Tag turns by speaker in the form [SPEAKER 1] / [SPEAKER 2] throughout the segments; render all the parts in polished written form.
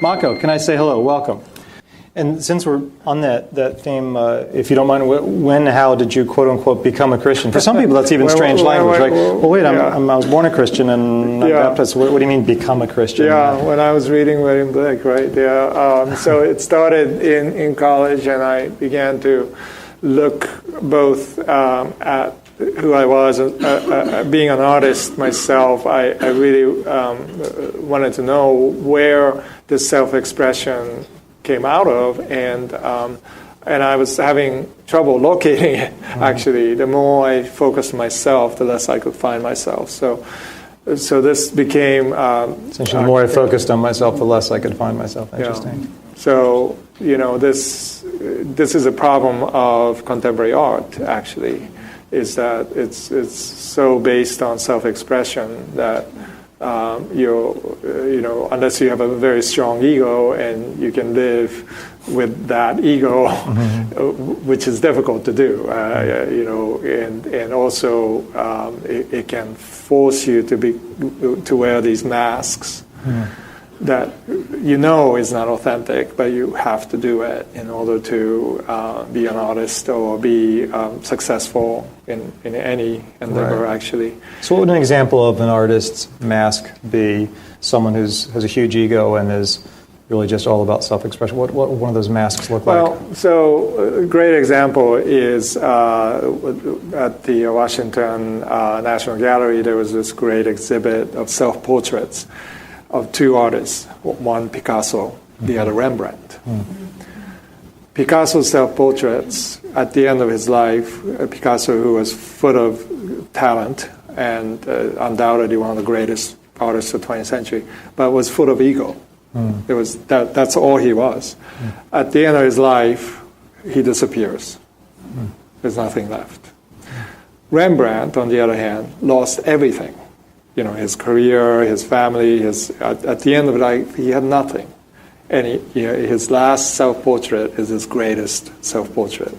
[SPEAKER 1] Mako, can I say hello? Welcome. And since we're on that theme, if you don't mind, when, how did you, quote unquote, become a Christian? For some people, that's even strange language. I was born a Christian and I'm baptized. What do you mean, become a Christian?
[SPEAKER 2] Yeah, when I was reading William Blake, right? Yeah. So it started in college, and I began to look both at who I was, being an artist myself. I really wanted to know where this self-expression came out of, and I was having trouble locating it. Actually, the more I focused myself, the less I could find myself. So this became
[SPEAKER 1] essentially the more I focused on myself, the less I could find myself. Interesting.
[SPEAKER 2] Yeah. So this is a problem of contemporary art. Actually, is that it's so based on self-expression that. Unless you have a very strong ego and you can live with that ego, which is difficult to do, and also it can force you to wear these masks that is not authentic, but you have to do it in order to be an artist or be successful in any endeavor, actually.
[SPEAKER 1] So what would an example of an artist's mask be? Someone who has a huge ego and is really just all about self-expression. What one of those masks look like?
[SPEAKER 2] Well, so a great example is at the Washington National Gallery, there was this great exhibit of self-portraits of two artists, one Picasso, the other Rembrandt. Picasso's self-portraits, at the end of his life, Picasso, who was full of talent and undoubtedly one of the greatest artists of the 20th century, but was full of ego. It was that's all he was. At the end of his life, he disappears. There's nothing left. Rembrandt, on the other hand, lost everything. His career, his family, at the end of life, he had nothing. And his last self-portrait is his greatest self-portrait.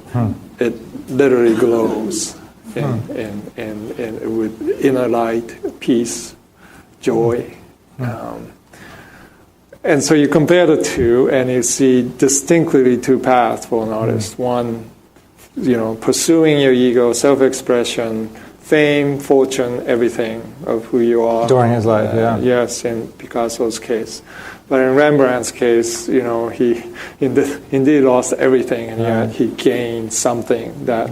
[SPEAKER 2] It literally glows with inner light, peace, joy. And so you compare the two, and you see distinctly two paths for an artist. One, pursuing your ego, self-expression, fame, fortune, everything of who you are.
[SPEAKER 1] During his life,
[SPEAKER 2] Yes, in Picasso's case. But in Rembrandt's case, he indeed lost everything, and yet he gained something that...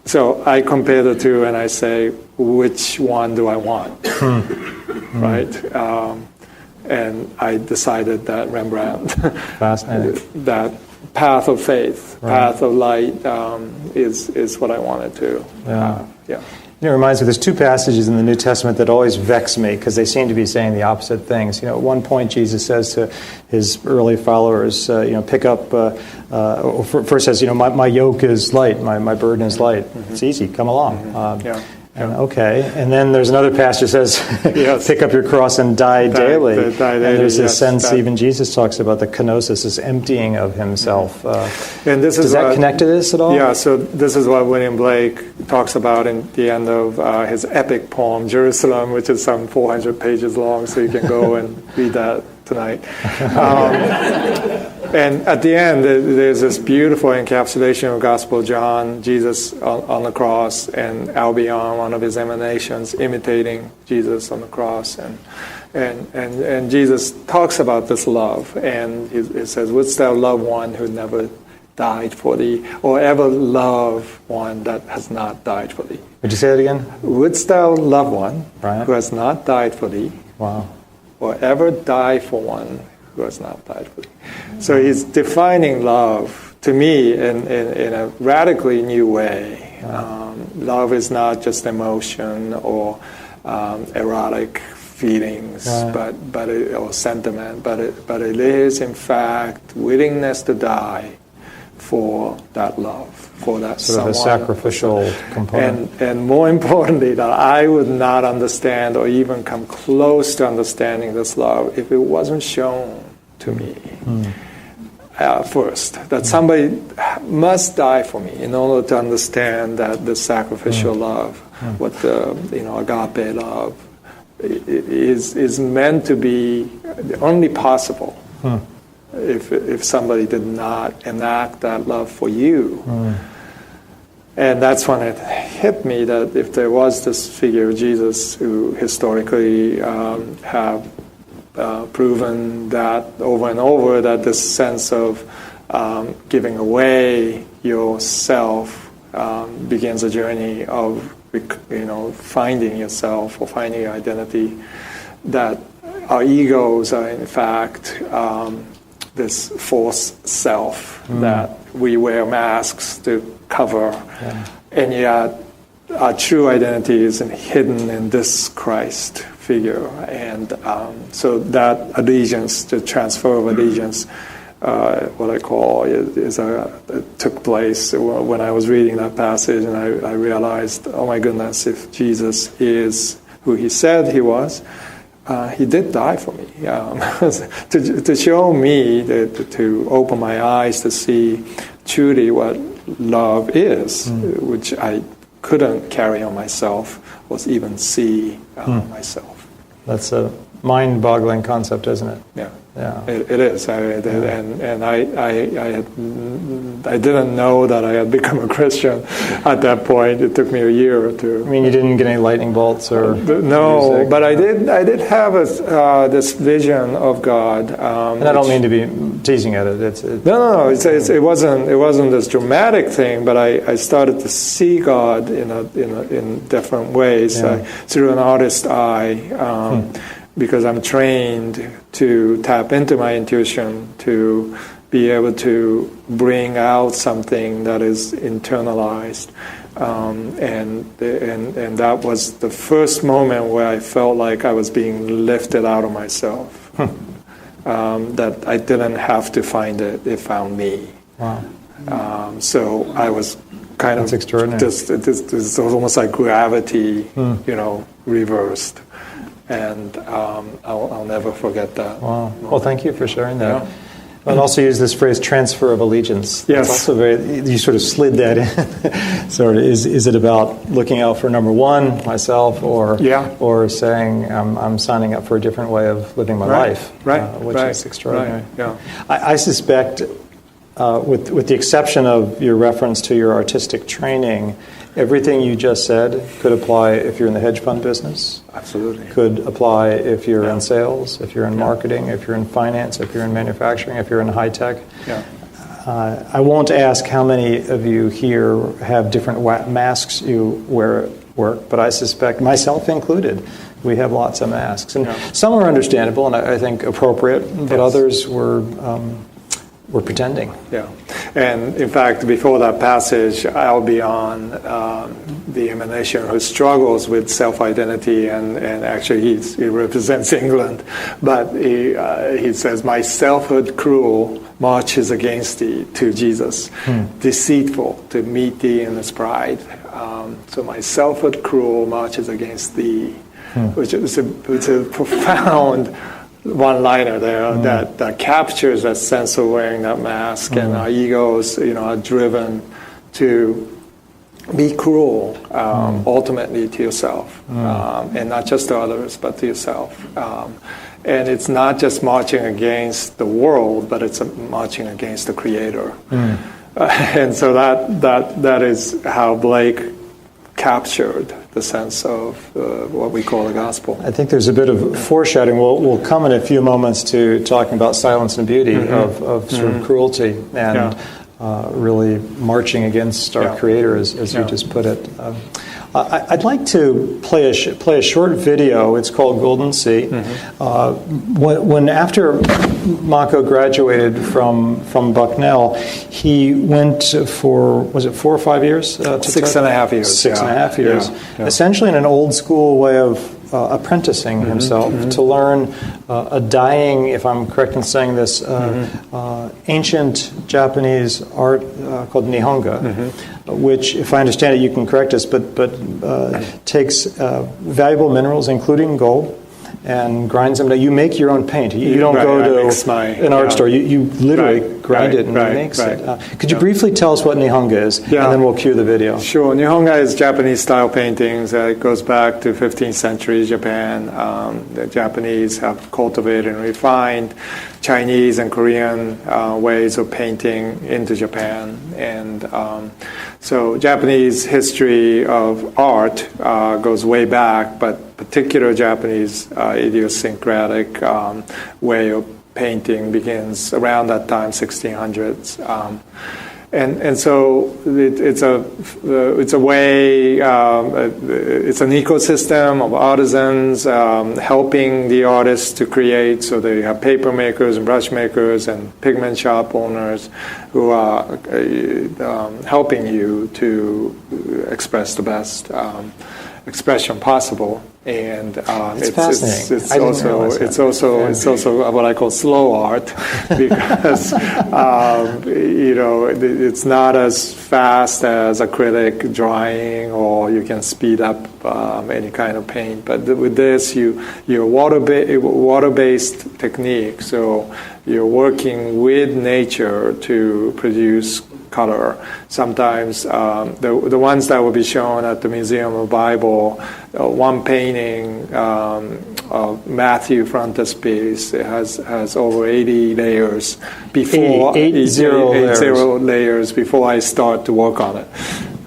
[SPEAKER 2] So I compare the two, and I say, which one do I want? Right? And I decided that Rembrandt, that path of faith, path of light, is what I wanted to.
[SPEAKER 1] It reminds me, there's two passages in the New Testament that always vex me because they seem to be saying the opposite things. At one point, Jesus says to his early followers, pick up, first says, my yoke is light, my burden is light. It's easy, come along. And then there's another passage that says, pick up your cross and die daily. And there's this sense, even Jesus talks about the kenosis, this emptying of himself.
[SPEAKER 2] And this
[SPEAKER 1] does that connect to this at all?
[SPEAKER 2] Yeah, so this is what William Blake talks about in the end of his epic poem, Jerusalem, which is some 400 pages long, so you can go and read that tonight. And at the end, there's this beautiful encapsulation of Gospel of John, Jesus on the cross, and Albion, one of his emanations, imitating Jesus on the cross. And Jesus talks about this love, and he says, wouldst thou love one who never died for thee, or ever love one that has not died for thee?
[SPEAKER 1] Would you say that again?
[SPEAKER 2] Wouldst thou love one who has not died for thee?
[SPEAKER 1] Wow.
[SPEAKER 2] Or ever die for one who has not died for thee. So he's defining love to me in a radically new way. Love is not just emotion or erotic feelings, or sentiment, but it is in fact willingness to die for that love, for that
[SPEAKER 1] sort
[SPEAKER 2] someone.
[SPEAKER 1] of a sacrificial component.
[SPEAKER 2] And more importantly, that I would not understand or even come close to understanding this love if it wasn't shown to me first. That somebody must die for me in order to understand that the sacrificial love, what the agape love, is meant to be only possible if somebody did not enact that love for you. And that's when it hit me that if there was this figure of Jesus who historically have proven that over and over, that this sense of giving away yourself begins a journey of finding yourself or finding your identity, that our egos are in fact this false self that we wear masks to cover, and yet our true identity is hidden in this Christ figure. And so that allegiance, the transfer of allegiance, what I call it took place when I was reading that passage, and I realized, oh my goodness, if Jesus is who he said he was, he did die for me, to show me, to open my eyes to see truly what love is, which I couldn't carry on myself, was even see myself.
[SPEAKER 1] That's a mind-boggling concept, isn't it?
[SPEAKER 2] Yeah.
[SPEAKER 1] Yeah.
[SPEAKER 2] It is, and I didn't know that I had become a Christian at that point. It took me a year or two.
[SPEAKER 1] I mean, you didn't get any lightning bolts or
[SPEAKER 2] no,
[SPEAKER 1] music,
[SPEAKER 2] but I did have this vision of God.
[SPEAKER 1] And I don't mean to be teasing at it.
[SPEAKER 2] No. It wasn't this dramatic thing, but I started to see God in different ways, through an artist's eye. Because I'm trained to tap into my intuition, to be able to bring out something that is internalized, and that was the first moment where I felt like I was being lifted out of myself. That I didn't have to find it; it found me.
[SPEAKER 1] Wow.
[SPEAKER 2] So I was kind
[SPEAKER 1] That's
[SPEAKER 2] of
[SPEAKER 1] extraordinary.
[SPEAKER 2] This was almost like gravity, reversed. And I'll never forget that.
[SPEAKER 1] Wow. Well, thank you for sharing that.
[SPEAKER 2] Yeah.
[SPEAKER 1] And also use this phrase, transfer of allegiance.
[SPEAKER 2] Yes.
[SPEAKER 1] It's also you sort of slid that in. Sort of, is it about looking out for number one, myself, or saying I'm signing up for a different way of living my life, which is extraordinary.
[SPEAKER 2] Right. Yeah.
[SPEAKER 1] I suspect, with the exception of your reference to your artistic training, everything you just said could apply if you're in the hedge fund business.
[SPEAKER 2] Absolutely.
[SPEAKER 1] Could apply if you're in sales, if you're in marketing, if you're in finance, if you're in manufacturing, if you're in high tech.
[SPEAKER 2] Yeah.
[SPEAKER 1] I won't ask how many of you here have different masks you wear at work, but I suspect, myself included, we have lots of masks. And some are understandable and I think appropriate, but others were pretending.
[SPEAKER 2] Yeah. And in fact, before that passage, I'll be on the emanation who struggles with self-identity, and actually he represents England, but he says, my selfhood cruel marches against thee to Jesus, deceitful to meet thee in his pride. So my selfhood cruel marches against thee, which is a profound one-liner there that captures that sense of wearing that mask, and our egos, are driven to be cruel, ultimately to yourself, and not just to others, but to yourself. And it's not just marching against the world, but it's marching against the Creator. And so that is how Blake captured the sense of what we call the gospel.
[SPEAKER 1] I think there's a bit of foreshadowing. We'll come in a few moments to talking about silence and beauty of sort of cruelty and really marching against our Creator, as you just put it. I'd like to play a short video. It's called Golden Sea. When after Mako graduated from Bucknell, he went for, was it 4 or 5 years?
[SPEAKER 2] 6.5 years.
[SPEAKER 1] 6.5 years.
[SPEAKER 2] Yeah.
[SPEAKER 1] Essentially in an old school way of apprenticing himself to learn a dying, if I'm correct in saying this, ancient Japanese art called Nihonga, which, if I understand it, you can correct us, but takes valuable minerals, including gold, and grinds them down. You make your own paint. You don't go to an art store. You literally grind it and it makes it. Could you briefly tell us what Nihonga is, and then we'll cue the video?
[SPEAKER 2] Sure. Nihonga is Japanese-style paintings. It goes back to 15th century Japan. The Japanese have cultivated and refined Chinese and Korean ways of painting into Japan. And so Japanese history of art goes way back, but particular Japanese idiosyncratic way of painting begins around that time, 1600s. And so it's a way, it's an ecosystem of artisans helping the artists to create. So they have paper makers and brush makers and pigment shop owners who are helping you to express the best expression possible. And it's also what I call slow art, because it's not as fast as acrylic drying, or you can speed up any kind of paint. But with this, you're water-based technique, so you're working with nature to produce color. Sometimes the ones that will be shown at the Museum of Bible, one painting of Matthew frontispiece has over 80 layers before 80 layers before I start to work on it.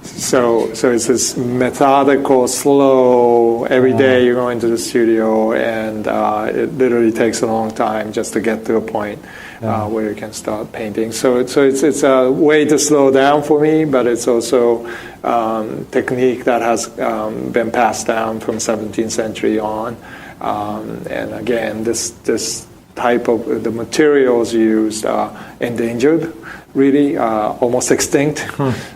[SPEAKER 2] So it's this methodical, slow. Every day you go into the studio, and it literally takes a long time just to get to a point where you can start painting. So it's a way to slow down for me, but it's also technique that has been passed down from 17th century on. And again, this type of the materials used are endangered, really almost extinct.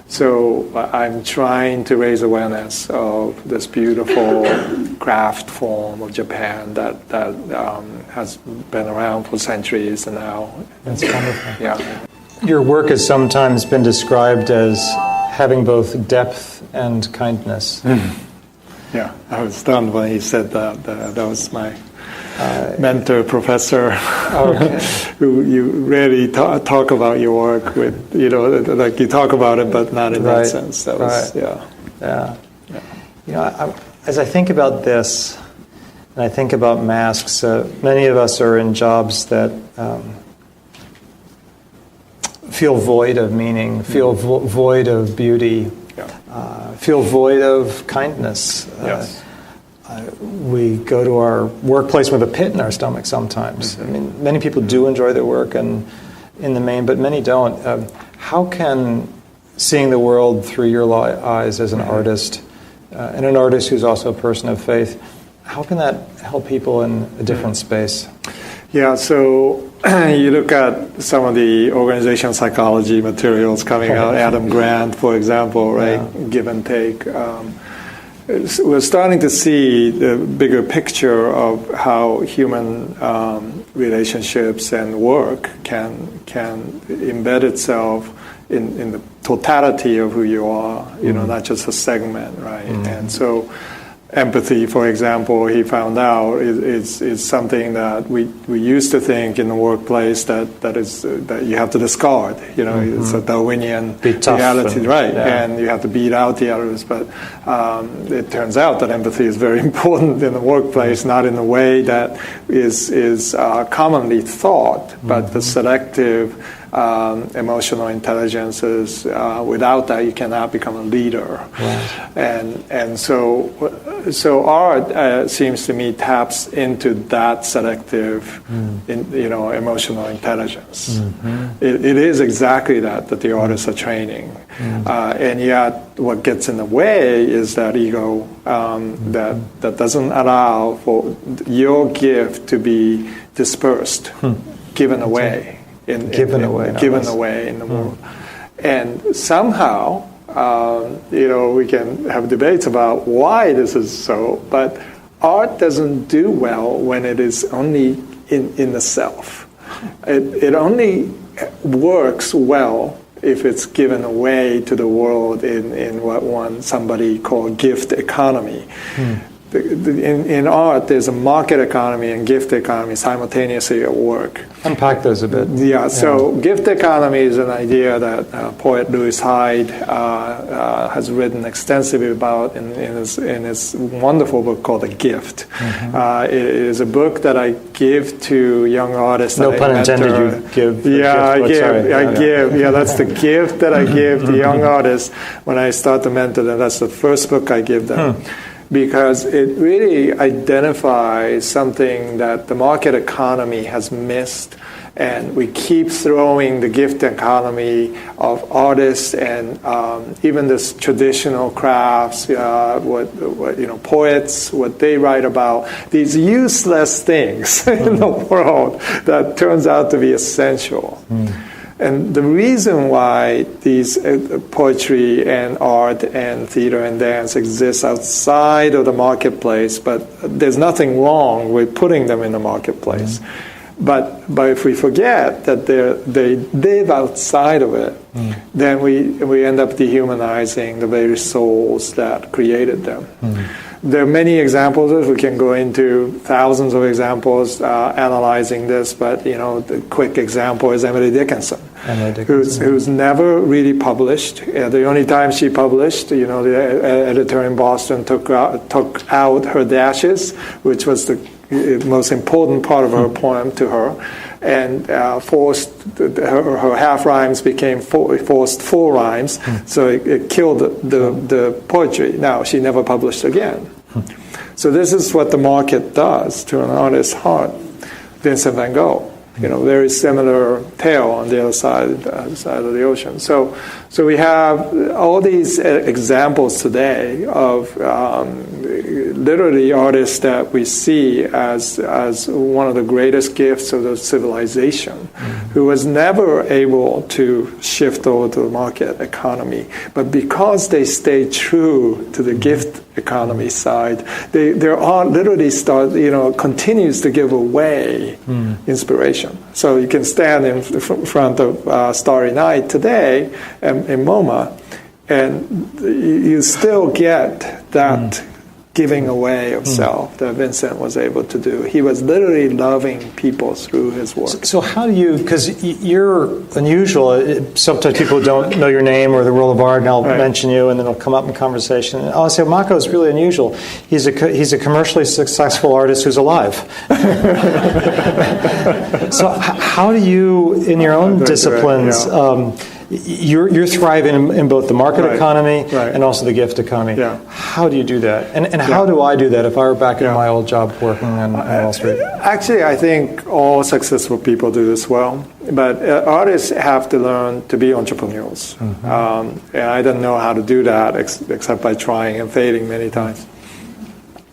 [SPEAKER 2] So I'm trying to raise awareness of this beautiful craft form of Japan that has been around for centuries and now.
[SPEAKER 1] That's wonderful.
[SPEAKER 2] Yeah.
[SPEAKER 1] Your work has sometimes been described as having both depth and kindness.
[SPEAKER 2] Yeah, I was stunned when he said that. That was my mentor, professor, who you really talk about your work with, like you talk about it, but not in that sense. That was,
[SPEAKER 1] as I think about this, and I think about masks, many of us are in jobs that feel void of meaning, feel void of beauty, feel void of kindness.
[SPEAKER 2] Yes.
[SPEAKER 1] We go to our workplace with a pit in our stomach sometimes. I mean, many people do enjoy their work and in the main, but many don't. How can seeing the world through your eyes as an artist, and an artist who's also a person of faith, how can that help people in a different space?
[SPEAKER 2] Yeah, so you look at some of the organizational psychology materials coming out, Adam Grant, for example, right? Yeah. Give and take. We're starting to see the bigger picture of how human relationships and work can embed itself in the totality of who you are, not just a segment, right? And so empathy, for example, he found out is something that we used to think in the workplace that you have to discard. It's a Darwinian reality, right? Yeah. And you have to beat out the others. But it turns out that empathy is very important in the workplace, not in the way that is commonly thought, but the selective emotional intelligences. Without that, you cannot become a leader. Right. And so art seems to me taps into that selective, emotional intelligence. It is exactly that the artists are training, and yet what gets in the way is that ego that doesn't allow for your gift to be dispersed, given away.
[SPEAKER 1] Given away
[SPEAKER 2] in the world. And somehow, we can have debates about why this is so, but art doesn't do well when it is only in the self. It only works well if it's given away to the world in what somebody called gift economy. in art, there's a market economy and gift economy simultaneously at work.
[SPEAKER 1] Unpack those a bit.
[SPEAKER 2] Yeah, so gift economy is an idea that poet Louis Hyde has written extensively about in his wonderful book called The Gift. It is a book that I give to young artists.
[SPEAKER 1] No pun intended, you give.
[SPEAKER 2] Yeah, I give. Yeah, that's the gift that I give to young artists when I start to mentor them. That's the first book I give them. Because it really identifies something that the market economy has missed, and we keep throwing the gift economy of artists and even this traditional crafts, poets, what they write about, these useless things in the world that turns out to be essential. And the reason why these poetry and art and theater and dance exist outside of the marketplace, but there's nothing wrong with putting them in the marketplace. But if we forget that they live outside of it, then we end up dehumanizing the very souls that created them. There are many examples. We can go into thousands of examples analyzing this, but the quick example is Emily Dickinson, who's never really published. The only time she published, the editor in Boston took out her dashes, which was the most important part of her poem to her, and forced her half rhymes became forced full rhymes, so it killed the poetry. Now she never published again. So this is what the market does to an artist's heart. Vincent van Gogh, very similar tale on the other side of the ocean. So we have all these examples today of literally artists that we see as one of the greatest gifts of the civilization, who was never able to shift over to the market economy. But because they stayed true to the gift economy side, their art literally continues to give away inspiration. So you can stand in front of Starry Night today in MoMA, and you still get that giving away of self that Vincent was able to do. He was literally loving people through his work.
[SPEAKER 1] So how do you, because you're unusual, sometimes people don't know your name or the world of art, and I'll mention you, and then it'll come up in conversation. And I'll say, Mako is really unusual. He's a commercially successful artist who's alive. So how do you, in your own disciplines, you're thriving in both the market economy and also the gift economy. How do you do that? And how do I do that if I were back in my old job working on Wall Street?
[SPEAKER 2] Actually, I think all successful people do this well. But artists have to learn to be entrepreneurs. And I didn't know how to do that except by trying and failing many times.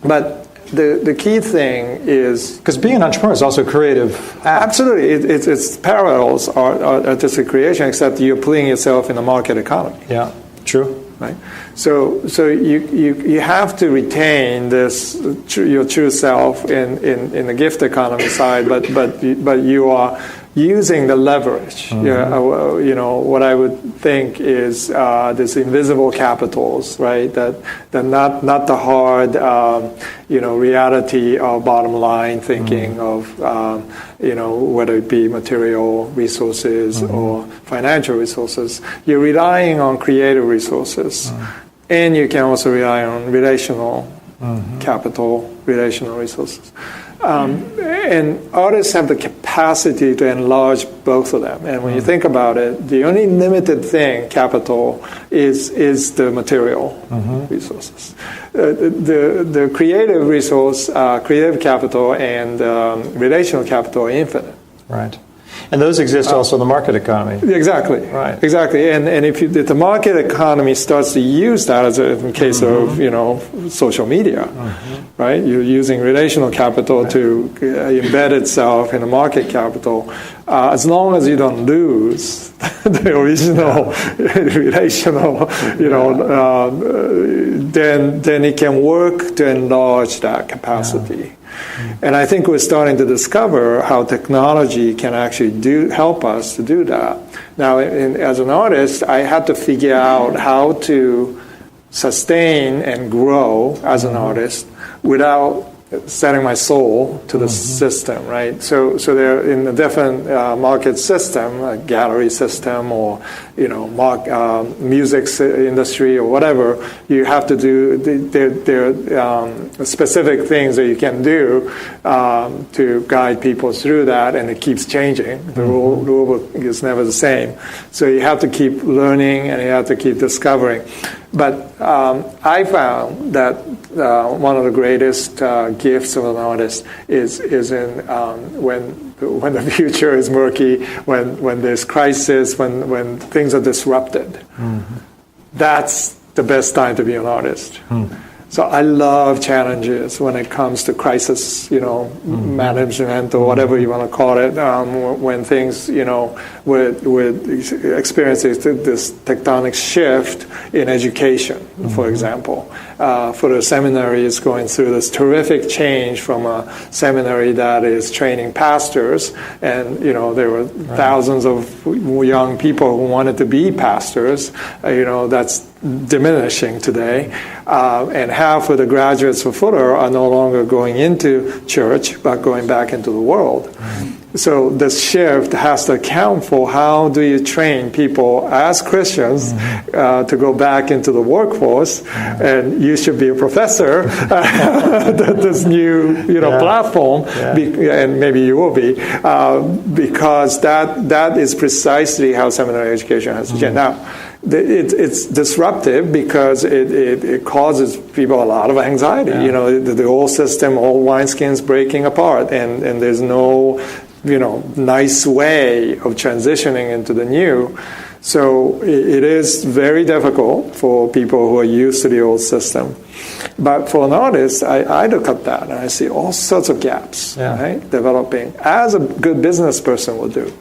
[SPEAKER 2] But the key thing is...
[SPEAKER 1] Because being an entrepreneur is also a creative act.
[SPEAKER 2] Absolutely. It's parallels artistic creation, except you're putting yourself in the market economy.
[SPEAKER 1] Yeah, true.
[SPEAKER 2] Right? So you have to retain this your true self in the gift economy side, but you are using the leverage. What I would think is this invisible capitals, right? That not the hard reality of bottom line thinking of whether it be material resources or financial resources. You're relying on creative resources, and you can also rely on relational capital, relational resources. And artists have the capacity to enlarge both of them. And when you think about it, the only limited thing, capital, is the material resources. The creative resource, creative capital, and relational capital are infinite.
[SPEAKER 1] Right. And those exist also in the market economy.
[SPEAKER 2] Exactly.
[SPEAKER 1] Right.
[SPEAKER 2] Exactly. And if the market economy starts to use that, as in case of social media, right? You're using relational capital to embed itself in the market capital. As long as you don't lose the original relational, then it can work to enlarge that capacity. And I think we're starting to discover how technology can actually help us to do that. Now, as an artist, I had to figure out how to sustain and grow as an artist without selling my soul to the system, right? So they're in a different market system, a gallery system, or music industry or whatever. You have to do there are specific things that you can do to guide people through that, and it keeps changing. The rule book is never the same, so you have to keep learning and you have to keep discovering. But I found that one of the greatest gifts of an artist is in when the future is murky, when there's crisis, when things are disrupted. That's the best time to be an artist. So I love challenges when it comes to crisis, management or whatever you want to call it. When things, with experiencing this tectonic shift in education, for example. For the seminary is going through this terrific change from a seminary that is training pastors, and there were thousands of young people who wanted to be pastors. That's diminishing today, and half of the graduates of Fuller are no longer going into church but going back into the world. So this shift has to account for how do you train people as Christians to go back into the workforce, and you should be a professor this new platform, and maybe you will be, because that is precisely how seminary education has to change. Now, it's disruptive because it causes people a lot of anxiety. The old system, old wineskins breaking apart, and there's no nice way of transitioning into the new. So it is very difficult for people who are used to the old system. But for an artist, I look at that and I see all sorts of gaps, right, developing, as a good business person will do.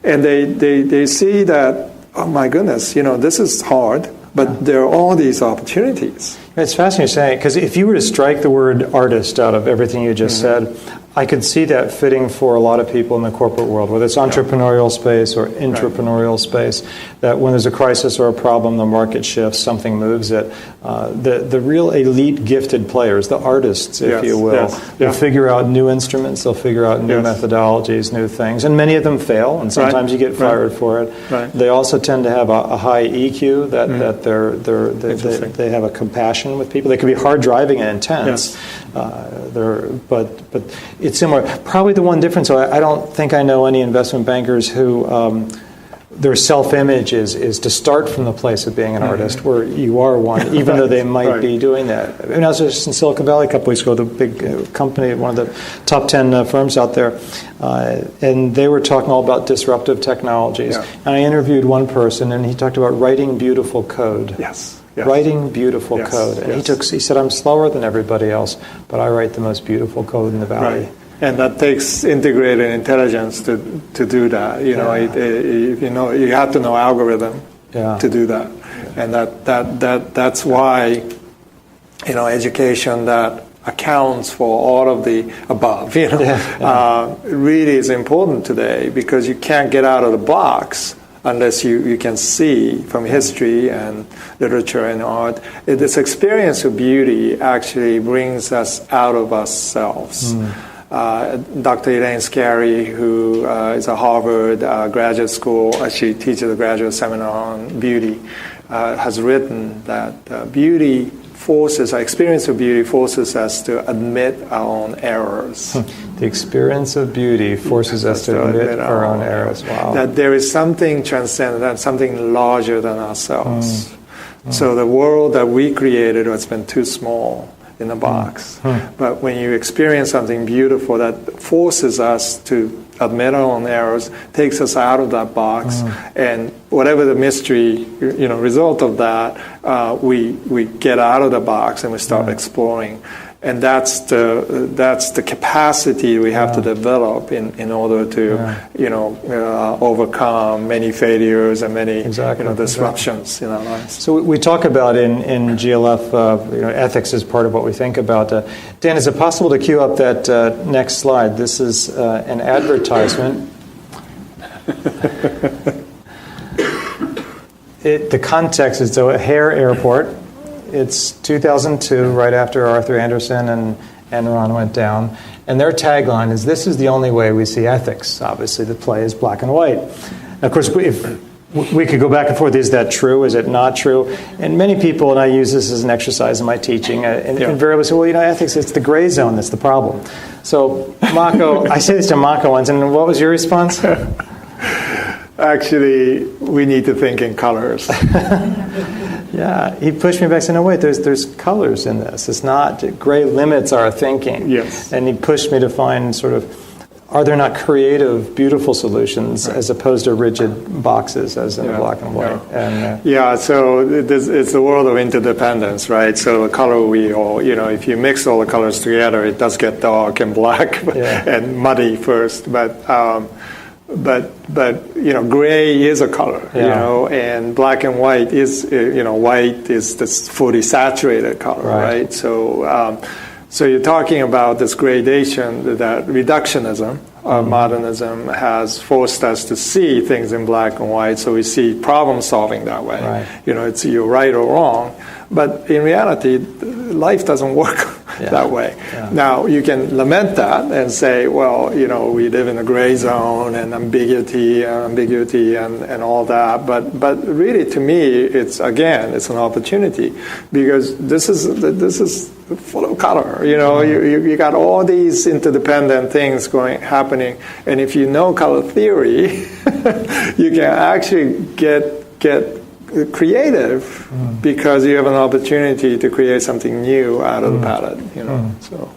[SPEAKER 2] And they see that, oh my goodness, this is hard, but there are all these opportunities.
[SPEAKER 1] It's fascinating saying, because if you were to strike the word artist out of everything you just said, I could see that fitting for a lot of people in the corporate world, whether it's entrepreneurial space or intrapreneurial space, that when there's a crisis or a problem, the market shifts, something moves it. The real elite gifted players, the artists, if you will, they'll figure out new instruments, they'll figure out new methodologies, new things, and many of them fail, and sometimes you get fired for it. They also tend to have a high EQ, that they have a compassion with people. They can be hard driving and intense, but it's similar. Probably the one difference, I don't think I know any investment bankers who their self-image is to start from the place of being an artist, where you are one, even though they might be doing that. I was just in Silicon Valley a couple weeks ago, the big company, one of the top 10 firms out there, and they were talking all about disruptive technologies. And I interviewed one person, and he talked about writing beautiful code. Writing beautiful code. And he said, I'm slower than everybody else, but I write the most beautiful code in the Valley.
[SPEAKER 2] And that takes integrated intelligence to do that. You have to know algorithm to do that. And that's why education that accounts for all of the above really is important today, because you can't get out of the box unless you can see from history and literature and art. This experience of beauty actually brings us out of ourselves. Dr. Elaine Scarry, who is a Harvard graduate school, she teaches a graduate seminar on beauty, has written that beauty forces, our experience of beauty forces us to admit our own errors.
[SPEAKER 1] The experience of beauty forces us to admit our own errors. Wow.
[SPEAKER 2] That there is something transcendent, something larger than ourselves. So the world that we created has been too small in a box. But when you experience something beautiful that forces us to admit our own errors, takes us out of that box, and whatever the mystery, result of that, we get out of the box and we start exploring. And that's the capacity we have to develop in order to overcome many failures and many disruptions in our lives.
[SPEAKER 1] So we talk about in GLF ethics is part of what we think about. Dan, is it possible to cue up that next slide? This is an advertisement. The context is O'Hare Airport. It's 2002, right after Arthur Anderson and Enron went down. And their tagline is, "This is the only way we see ethics." Obviously, the play is black and white. And of course, if we could go back and forth, is that true? Is it not true? And many people, and I use this as an exercise in my teaching, invariably say, well, ethics, it's the gray zone that's the problem. So, Mako, I say this to Mako once, and what was your response?
[SPEAKER 2] Actually, we need to think in colors.
[SPEAKER 1] Yeah, he pushed me back and said, no, wait, there's colors in this. It's not, gray limits our thinking.
[SPEAKER 2] Yes.
[SPEAKER 1] And he pushed me to find sort of, are there not creative, beautiful solutions as opposed to rigid boxes as in black and white?
[SPEAKER 2] And, so it's the world of interdependence, right? So the color wheel, if you mix all the colors together, it does get dark and black and muddy first. But gray is a color, and black and white is, white is this fully saturated color, right? So you're talking about this gradation, that reductionism of modernism has forced us to see things in black and white, so we see problem solving that way.
[SPEAKER 1] Right.
[SPEAKER 2] It's you're right or wrong, but in reality, life doesn't work that way. Yeah. Now, you can lament that and say, well, we live in a gray zone and ambiguity and all that, but really, to me, it's an opportunity, because this is full of color. You got all these interdependent things happening, and if you know color theory, you can actually get creative because you have an opportunity to create something new out of the palette. So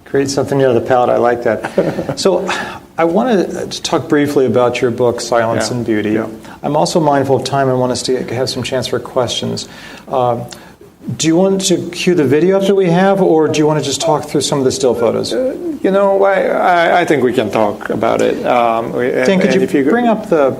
[SPEAKER 1] create something new out of the palette. I like that. So I want to talk briefly about your book, Silence and Beauty. Yeah. I'm also mindful of time and want us to have some chance for questions. Do you want to cue the video up that we have, or do you want to just talk through some of the still photos?
[SPEAKER 2] I think we can talk about it.
[SPEAKER 1] Dan, could you bring up the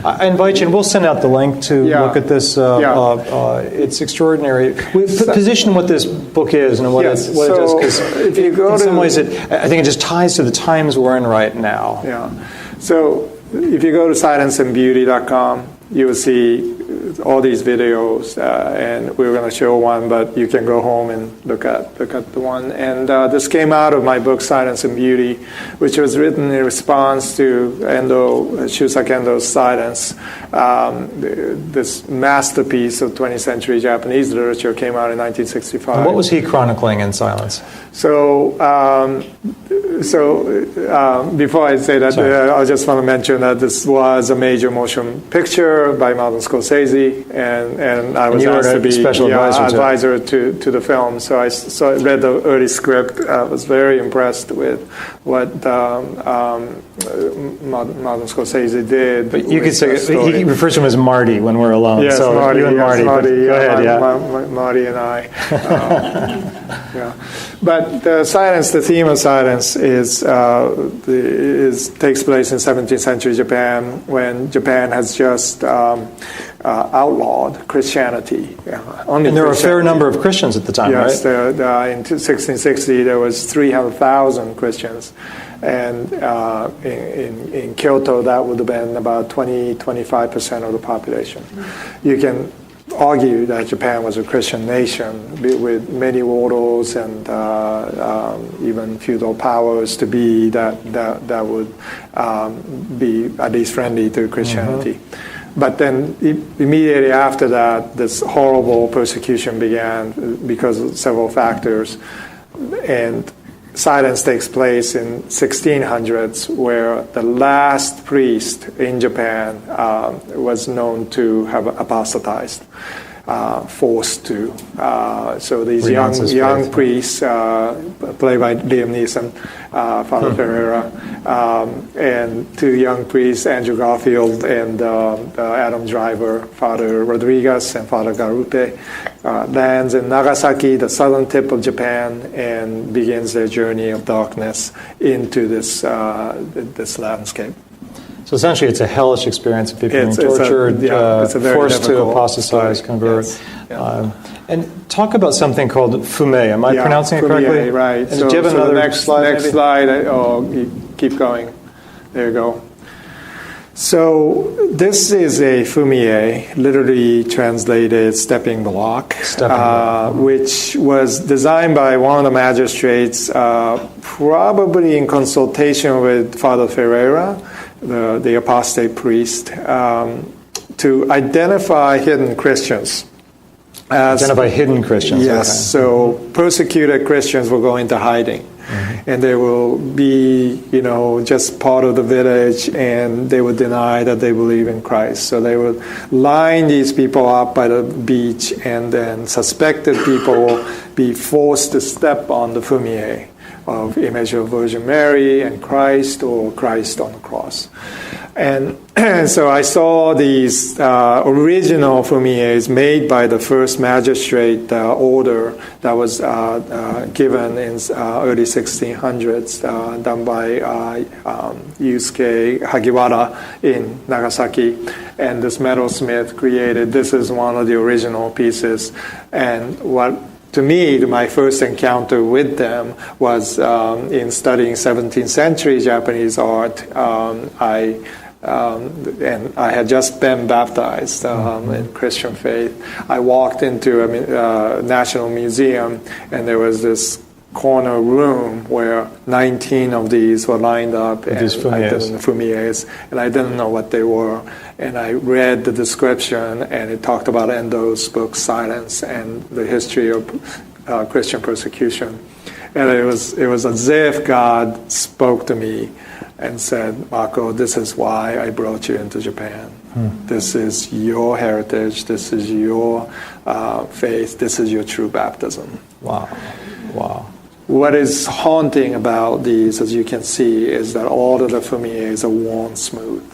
[SPEAKER 1] I invite you, and we'll send out the link to look at this. It's extraordinary. We position what this book is and what it does, because
[SPEAKER 2] if you go
[SPEAKER 1] in some ways, I think it just ties to the times we're in right now.
[SPEAKER 2] Yeah. So if you go to silenceandbeauty.com, you will see all these videos, and we were going to show one, but you can go home and look at the one. And this came out of my book, Silence and Beauty, which was written in response to Shusaku Endo's Silence. This masterpiece of 20th century Japanese literature came out in 1965.
[SPEAKER 1] And what was he chronicling in Silence?
[SPEAKER 2] So before I say that, I just want to mention that this was a major motion picture by Martin Scorsese, and I was asked to be
[SPEAKER 1] special
[SPEAKER 2] advisor to the film. So I read the early script. I was very impressed with what Martin Scorsese did.
[SPEAKER 1] But you could say he refers to him as Marty when we're alone.
[SPEAKER 2] Yes,
[SPEAKER 1] so
[SPEAKER 2] Marty.
[SPEAKER 1] You and Marty.
[SPEAKER 2] Go
[SPEAKER 1] ahead.
[SPEAKER 2] Marty and I. But the theme of silence takes place in 17th century Japan, when Japan has just outlawed Christianity.
[SPEAKER 1] And there were a fair number of Christians at the time, right?
[SPEAKER 2] Yes, in 1660 there was 300,000 Christians. And in Kyoto, that would have been about 20-25% of the population. You can argue that Japan was a Christian nation with many warlords and even feudal powers to be that would be at least friendly to Christianity. But then immediately after that, this horrible persecution began because of several factors. And silence takes place in 1600s, where the last priest in Japan was known to have apostatized, forced to. So these young priests, played by Liam Neeson, Father Ferreira, and two young priests, Andrew Garfield and Adam Driver, Father Rodriguez and Father Garupe, lands in Nagasaki, the southern tip of Japan, and begins their journey of darkness into this landscape.
[SPEAKER 1] So essentially, it's a hellish experience of people being tortured, forced to apostatize, convert. Yes. Yeah. And talk about something called fume. Am I pronouncing it correctly?
[SPEAKER 2] Right.
[SPEAKER 1] And do you have another slide?
[SPEAKER 2] Next slide. Keep going. There you go. So this is a fumie, literally translated stepping block, which was designed by one of the magistrates, probably in consultation with Father Ferreira, the apostate priest, to identify hidden Christians.
[SPEAKER 1] Identify hidden Christians.
[SPEAKER 2] Yes, okay. So persecuted Christians will go into hiding. Mm-hmm. And they will be, just part of the village, and they would deny that they believe in Christ. So they would line these people up by the beach, and then suspected people will be forced to step on the fumie of image of Virgin Mary and Christ, or Christ on the cross. And so I saw these original fumies made by the first magistrate order that was given in early 1600s, done by Yusuke Hagiwara in Nagasaki. And this metalsmith created, this is one of the original pieces. And to me, my first encounter with them was in studying 17th century Japanese art. And I had just been baptized in Christian faith. I walked into a National Museum, and there was this corner room where 19 of these were lined up, and fumies, and I didn't know what they were. And I read the description, and it talked about Endo's book, Silence, and the history of Christian persecution. And it was as if God spoke to me and said, Mako, this is why I brought you into Japan. This is your heritage. This is your faith. This is your true baptism.
[SPEAKER 1] Wow.
[SPEAKER 2] What is haunting about these, as you can see, is that all of the fumies are worn smooth.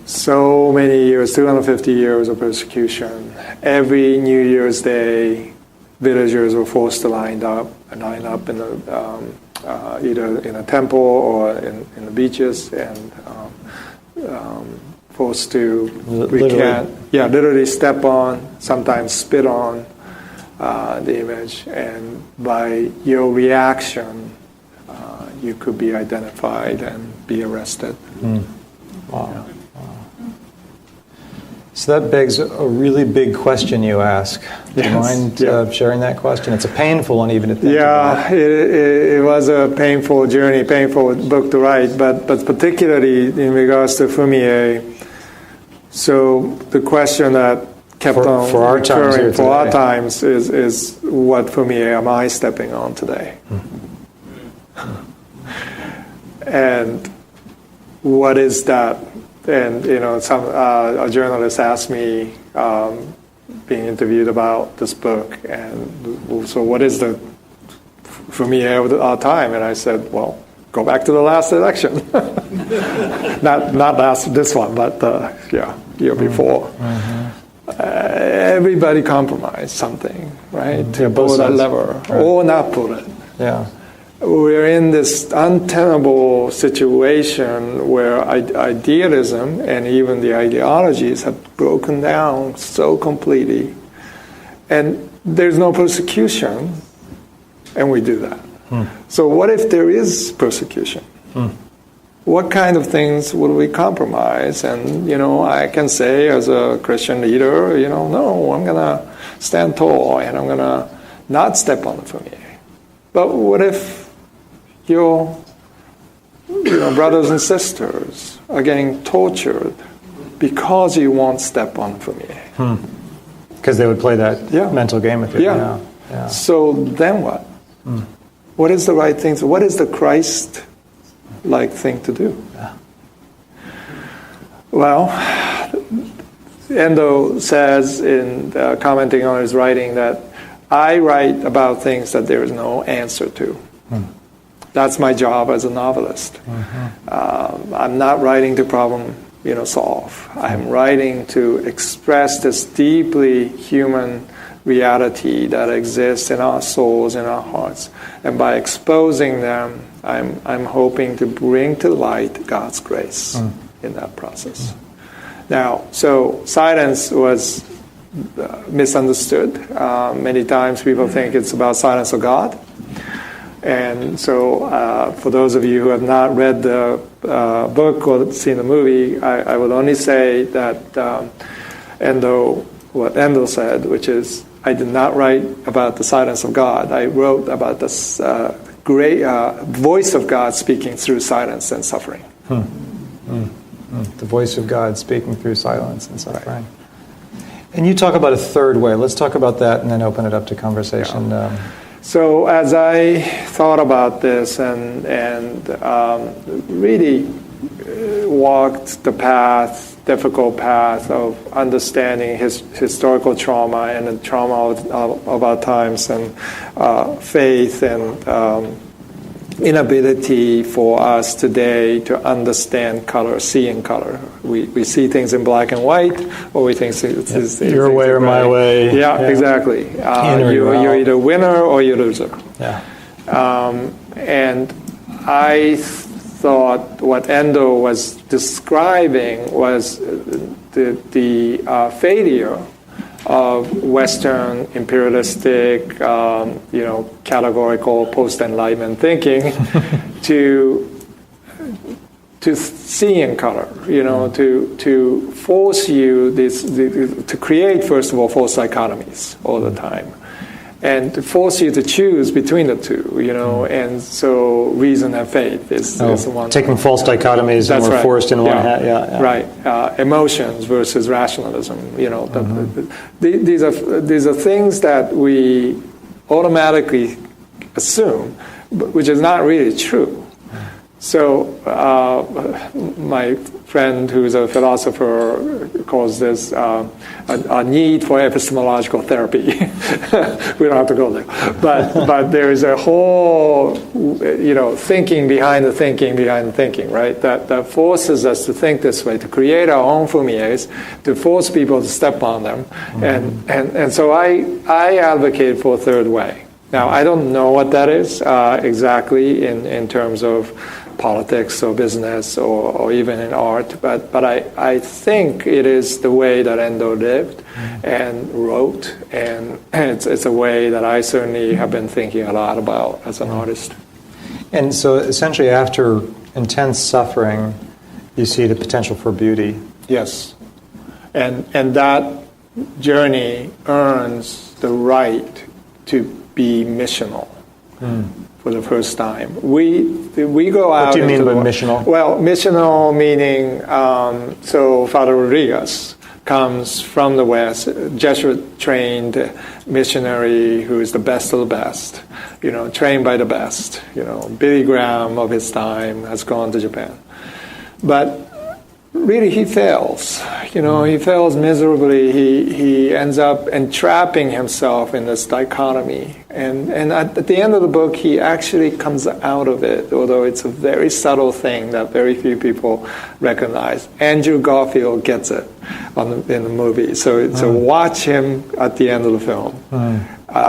[SPEAKER 2] So many years, 250 years of persecution. Every New Year's Day, villagers were forced to line up in the either in a temple or in the beaches, and forced to literally step on, sometimes spit on the image, and by your reaction, you could be identified and be arrested.
[SPEAKER 1] Wow. Yeah. So that begs a really big question you ask. Do you mind sharing that question? It's a painful one, even at the
[SPEAKER 2] end. It was a painful journey, painful book to write, but particularly in regards to fumie. So the question that kept on recurring for our times is what fumie am I stepping on today? And what is that? And a journalist asked me, being interviewed about this book, and so what is the fumie of our time? And I said, well, go back to the last election, not this one, but year before. Everybody compromised something, right? To pull that lever, or not pull it.
[SPEAKER 1] Yeah.
[SPEAKER 2] We're in this untenable situation where idealism and even the ideologies have broken down so completely, and there's no persecution, and we do that. So what if there is persecution? What kind of things would we compromise? And, I can say as a Christian leader, no, I'm going to stand tall, and I'm going to not step on the fumie. But what if your brothers and sisters are getting tortured because you won't step on fumie?
[SPEAKER 1] Because they would play that mental game with you.
[SPEAKER 2] Yeah. So then what? What is the right thing? What is the Christ-like thing to do? Well, Endo says in commenting on his writing that I write about things that there is no answer to. That's my job as a novelist. I'm not writing to problem, solve. I'm writing to express this deeply human reality that exists in our souls, in our hearts. And by exposing them, I'm hoping to bring to light God's grace in that process. Now, so silence was misunderstood. Many times people think it's about silence of God. And so for those of you who have not read the book or seen the movie, I would only say that what Endo said, which is, I did not write about the silence of God. I wrote about this great voice of God speaking through silence and suffering.
[SPEAKER 1] The voice of God speaking through silence and suffering. Right. And you talk about a third way. Let's talk about that and then open it up to conversation.
[SPEAKER 2] Yeah. So as I thought about this and really walked the difficult path of understanding historical trauma and the trauma of our times, and faith and inability for us today to understand color, see in color. We see things in black and white, or we think it's
[SPEAKER 1] your way or my way.
[SPEAKER 2] Yeah, exactly. You're either winner or you're loser.
[SPEAKER 1] Yeah.
[SPEAKER 2] And I thought what Endo was describing was the failure of Western imperialistic, categorical post-Enlightenment thinking to see in color, to force you to create, first of all, false dichotomies all the time, and to force you to choose between the two, and so reason and faith is one.
[SPEAKER 1] Taking false dichotomies and we're forced in one hat. Yeah.
[SPEAKER 2] Right. Emotions versus rationalism. These are things that we automatically assume, which is not really true. So my friend, who's a philosopher, calls this a need for epistemological therapy. We don't have to go there, but there is a whole thinking behind the thinking, right? That forces us to think this way, to create our own fumiers, to force people to step on them, and so I advocate for a third way. Now I don't know what that is exactly in terms of politics or business or even in art, but I think it is the way that Endo lived and wrote, and it's a way that I certainly have been thinking a lot about as an artist.
[SPEAKER 1] And so essentially after intense suffering, you see the potential for beauty.
[SPEAKER 2] Yes. And that journey earns the right to be missional. For the first time, we go out.
[SPEAKER 1] What do you mean by
[SPEAKER 2] world.
[SPEAKER 1] missional?
[SPEAKER 2] Well, missional meaning so Father Rodriguez comes from the West, Jesuit-trained missionary who is the best of the best, trained by the best. Billy Graham of his time has gone to Japan, but really he fails. He fails miserably. He ends up entrapping himself in this dichotomy. And at the end of the book, he actually comes out of it, although it's a very subtle thing that very few people recognize. Andrew Garfield gets it in the movie. So watch him at the end of the film.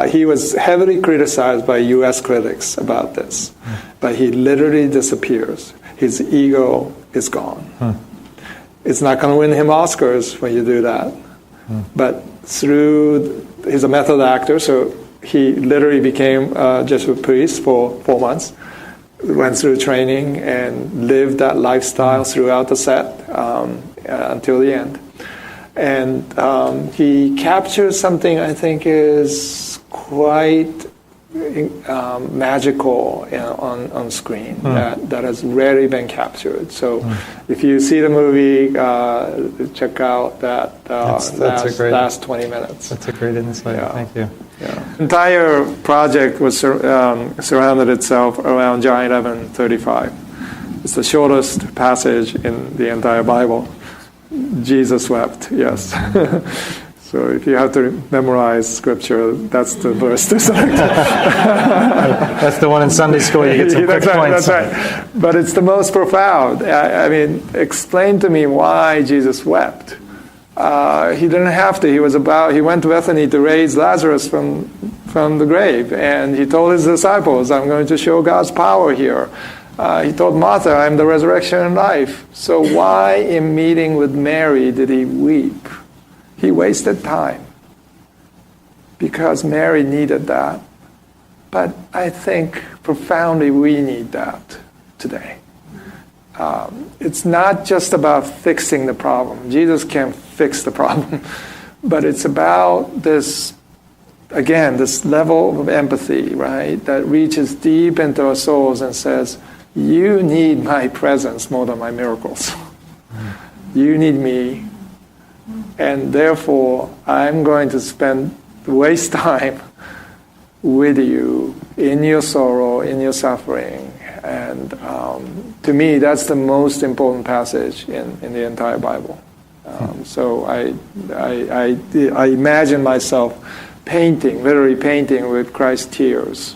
[SPEAKER 2] He was heavily criticized by U.S. critics about this, but he literally disappears. His ego is gone. It's not going to win him Oscars when you do that. But he's a method actor, so he literally became a Jesuit priest for 4 months, went through training and lived that lifestyle throughout the set until the end. And he captures something I think is quite magical on screen that has rarely been captured. So if you see the movie, check out that last 20 minutes.
[SPEAKER 1] That's a great insight. Yeah. Thank you.
[SPEAKER 2] Yeah. The entire project was surrounded itself around John 11:35. It's the shortest passage in the entire Bible. Jesus wept, yes. So if you have to memorize scripture, that's the verse to select.
[SPEAKER 1] That's the one in Sunday school. You get some quick points.
[SPEAKER 2] That's right. But it's the most profound. I mean, explain to me why Jesus wept. He didn't have to. He went to Bethany to raise Lazarus from the grave, and he told his disciples, "I'm going to show God's power here." He told Martha, "I'm the resurrection and life." So why, in meeting with Mary, did he weep? He wasted time because Mary needed that. But I think profoundly we need that today. It's not just about fixing the problem. Jesus can't fix the problem. But it's about this, again, this level of empathy, right, that reaches deep into our souls and says, you need my presence more than my miracles. You need me. And therefore, I'm going to waste time with you in your sorrow, in your suffering. And to me, that's the most important passage in the entire Bible. So I imagine myself literally painting with Christ's tears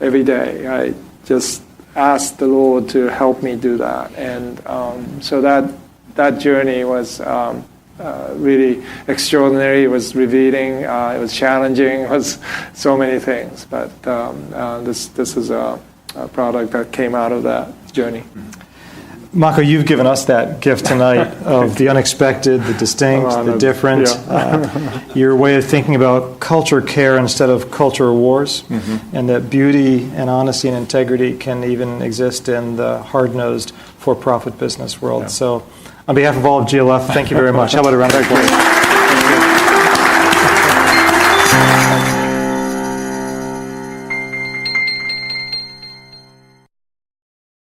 [SPEAKER 2] every day. I just ask the Lord to help me do that. And so that journey was really extraordinary. It was revealing. It was challenging. It was so many things. But this is a product that came out of that journey.
[SPEAKER 1] Mako, you've given us that gift tonight of the unexpected, the distinct, the different. Yeah. Your way of thinking about culture care instead of culture wars, and that beauty and honesty and integrity can even exist in the hard-nosed for-profit business world. Yeah. So on behalf of all of GLF, thank you very much. How about a round of applause?